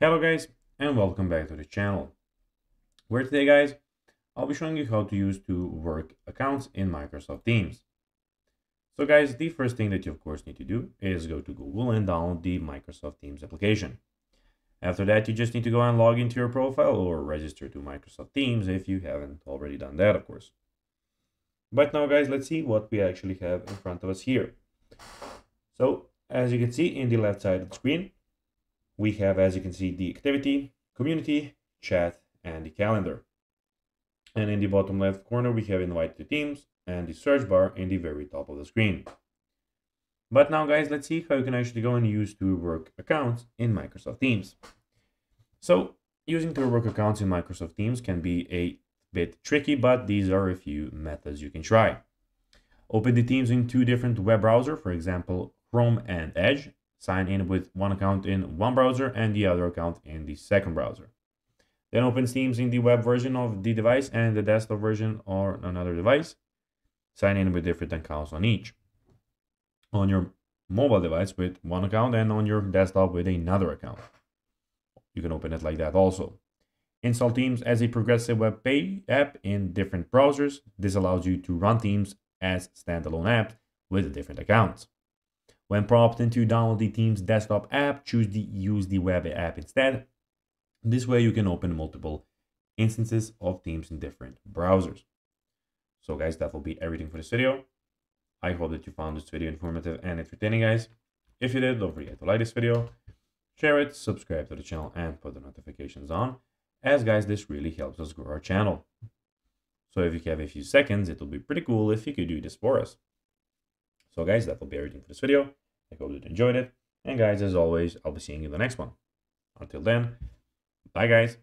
Hello guys, and welcome back to the channel, where today guys I'll be showing you how to use two work accounts in Microsoft Teams. So guys, the first thing that you of course need to do is go to Google and download the Microsoft Teams application. After that, you just need to go and log into your profile or register to Microsoft Teams if you haven't already done that, of course. But now guys, let's see what we actually have in front of us here. So as you can see in the left side of the screen, we have, as you can see, the activity, community, chat, and the calendar. And in the bottom left corner, we have invite to teams and the search bar in the very top of the screen. But now guys, let's see how you can actually go and use two work accounts in Microsoft Teams. So using two work accounts in Microsoft Teams can be a bit tricky, but these are a few methods you can try. Open the Teams in two different web browsers, for example, Chrome and Edge. Sign in with one account in one browser and the other account in the second browser. Then open Teams in the web version of the device and the desktop version or another device. Sign in with different accounts on each. On your mobile device with one account and on your desktop with another account. You can open it like that also. Install Teams as a progressive web app in different browsers. This allows you to run Teams as standalone apps with different accounts. When prompted to download the Teams desktop app, choose the use the web app instead. This way you can open multiple instances of Teams in different browsers. So guys, that will be everything for this video. I hope that you found this video informative and entertaining, guys. If you did, don't forget to like this video, share it, subscribe to the channel, and put the notifications on, as guys, this really helps us grow our channel. So if you have a few seconds, it will be pretty cool if you could do this for us. So guys, that will be everything for this video. I hope that you enjoyed it. And guys, as always, I'll be seeing you in the next one. Until then, bye guys.